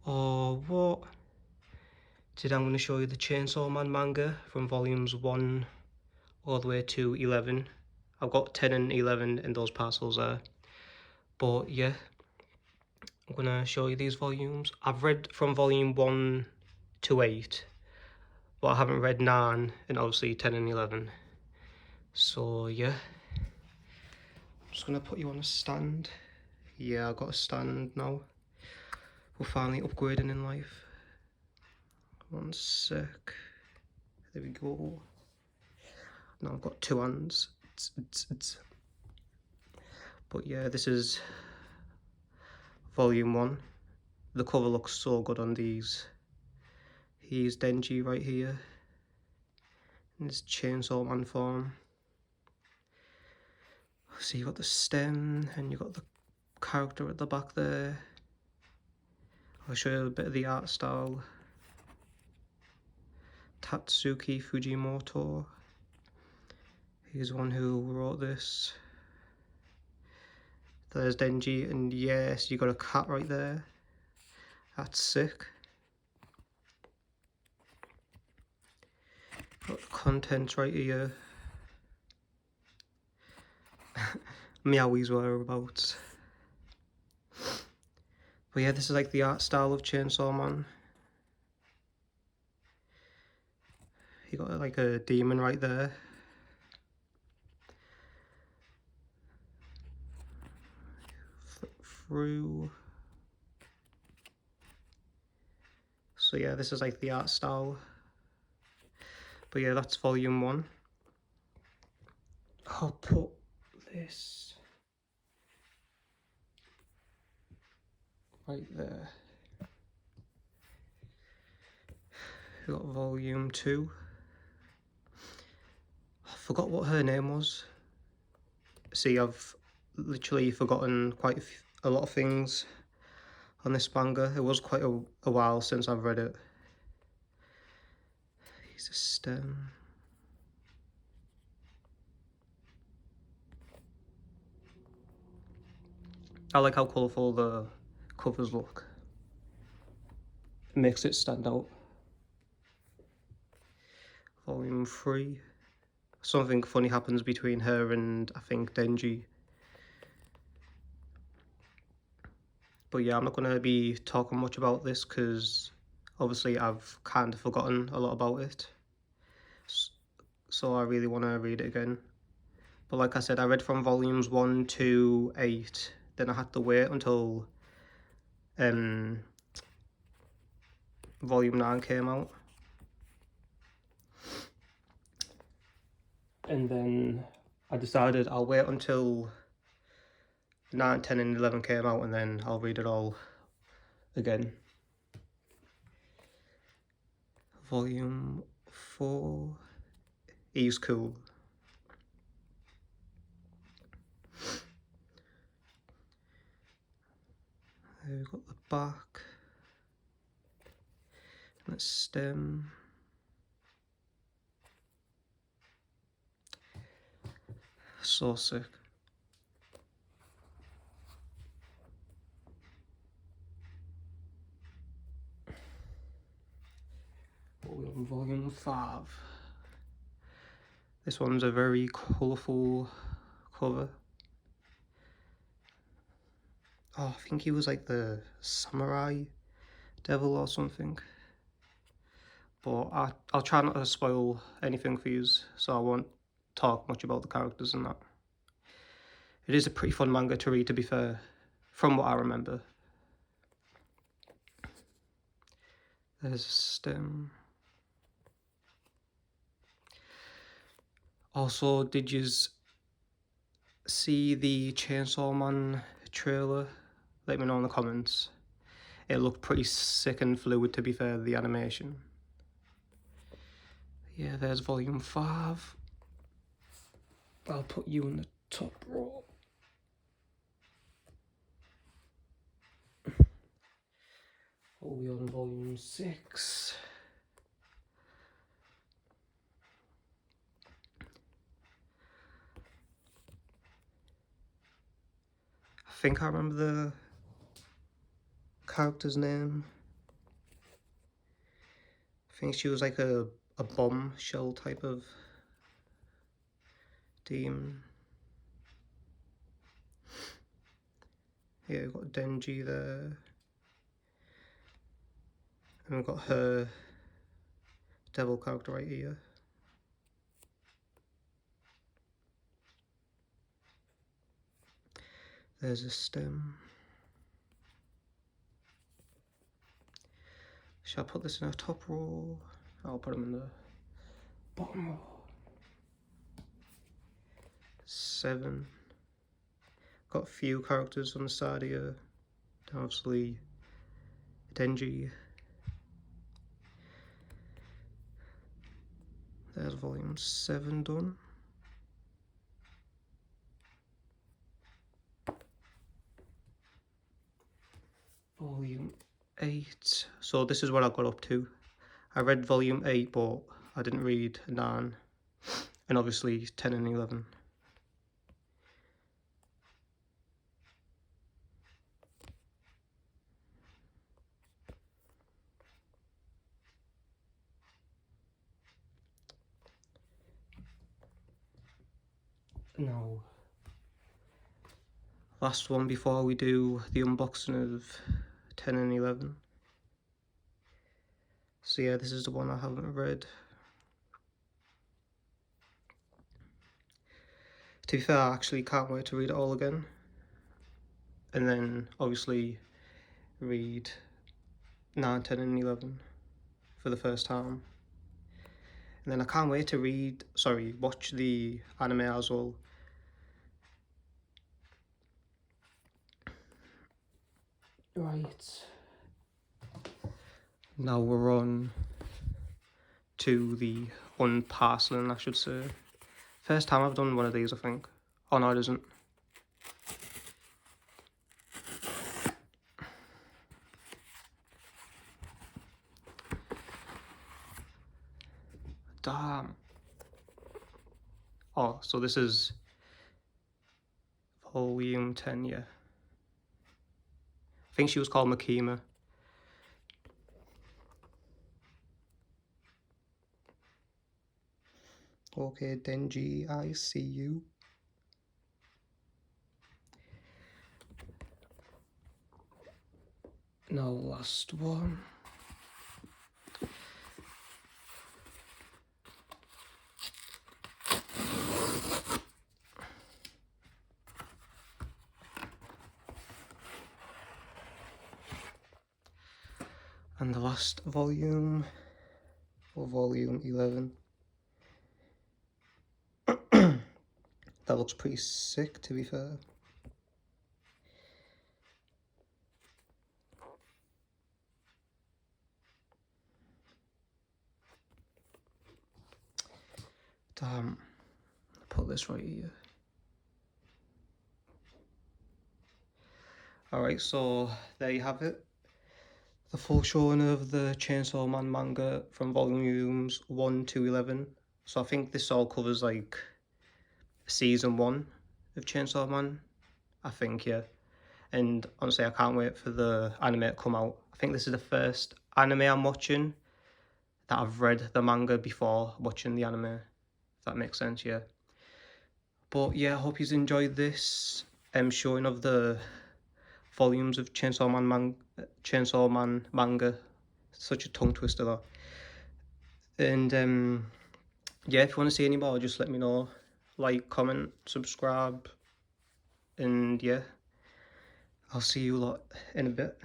Or what? Today I'm going to show you the Chainsaw Man manga from volumes 1 all the way to 11. I've got 10 and 11 in those parcels there. But yeah, I'm going to show you these volumes. I've read from volume 1 to 8, but I haven't read 9 and obviously 10 and 11. So yeah, I'm just going to put you on a stand. Yeah, I've got a stand now. We're finally upgrading in life. One sec. There we go. Now I've got two hands. But yeah, this is volume 1. The cover looks so good on these. Here's Denji right here in his Chainsaw Man form. So you got the stem and you got the character at the back there. I'll show you a bit of the art style. Tatsuki Fujimoto. He's one who wrote this. There's Denji, and yes, you got a cat right there. That's sick. Got the contents right here. Meowies whereabouts. But yeah, this is like the art style of Chainsaw Man. You got like a demon right there. Flip through. So yeah, this is like the art style. But yeah, that's volume 1. I'll put this right there. We got volume 2. I forgot what her name was. See, I've literally forgotten quite a lot of things on this manga. It was quite a while since I've read it. Here's a stem. I like how colourful the covers look. It makes it stand out. Volume 3. Something funny happens between her and I think Denji. But yeah, I'm not going to be talking much about this because obviously I've kind of forgotten a lot about it. So I really want to read it again. But like I said, I read from volumes 1 to 8. Then I had to wait until volume 9 came out. And then I decided I'll wait until 9, 10 and 11 came out and then I'll read it all again. Volume 4. He's cool. There we've got the back. And the stem. So sick. We're on volume 5. This one's a very colourful cover. Oh, I think he was like the samurai devil or something. But I'll try not to spoil anything for you, so I won't talk much about the characters and that. It is a pretty fun manga to read, to be fair, from what I remember. There's a stem. Also, did you see the Chainsaw Man trailer? Let me know in the comments. It looked pretty sick and fluid, to be fair, the animation. Yeah, there's volume 5. I'll put you in the top row. We're on volume 6. I think I remember the character's name. I think she was like a bomb shell type of demon. Yeah, we've got Denji there. And we've got her devil character right here. There's a stem. Shall I put this in our top row? I'll put them in the bottom row. 7. Got a few characters on the side here. Obviously, Denji. There's volume 7 done. Volume 8. So this is what I got up to. I read volume 8, but I didn't read 9. And obviously 10 and 11. Now, last one before we do the unboxing of 10 and 11. So yeah, this is the one I haven't read. To be fair, I actually can't wait to read it all again. And then, obviously, read 9, 10 and 11 for the first time. And then I can't wait to watch the anime as well. Right. Now we're on to the unparceling, I should say. First time I've done one of these, I think. Oh no, it isn't. Damn. Oh, so this is volume 10, yeah. I think she was called Makima. Okay, Denji, I see you. Now, last one. And the last volume, or volume 11. That looks pretty sick, to be fair. Damn, I'll put this right here. Alright, so there you have it. The full showing of the Chainsaw Man manga from volumes 1 to 11. So I think this all covers like season 1 of Chainsaw Man. I think, yeah. And honestly, I can't wait for the anime to come out. I think this is the first anime I'm watching that I've read the manga before watching the anime. If that makes sense, yeah. But yeah, I hope you enjoyed this showing of the volumes of Chainsaw Man manga. Such a tongue twister though. And yeah, if you want to see any more, just let me know. Like, comment, subscribe, and yeah, I'll see you lot in a bit.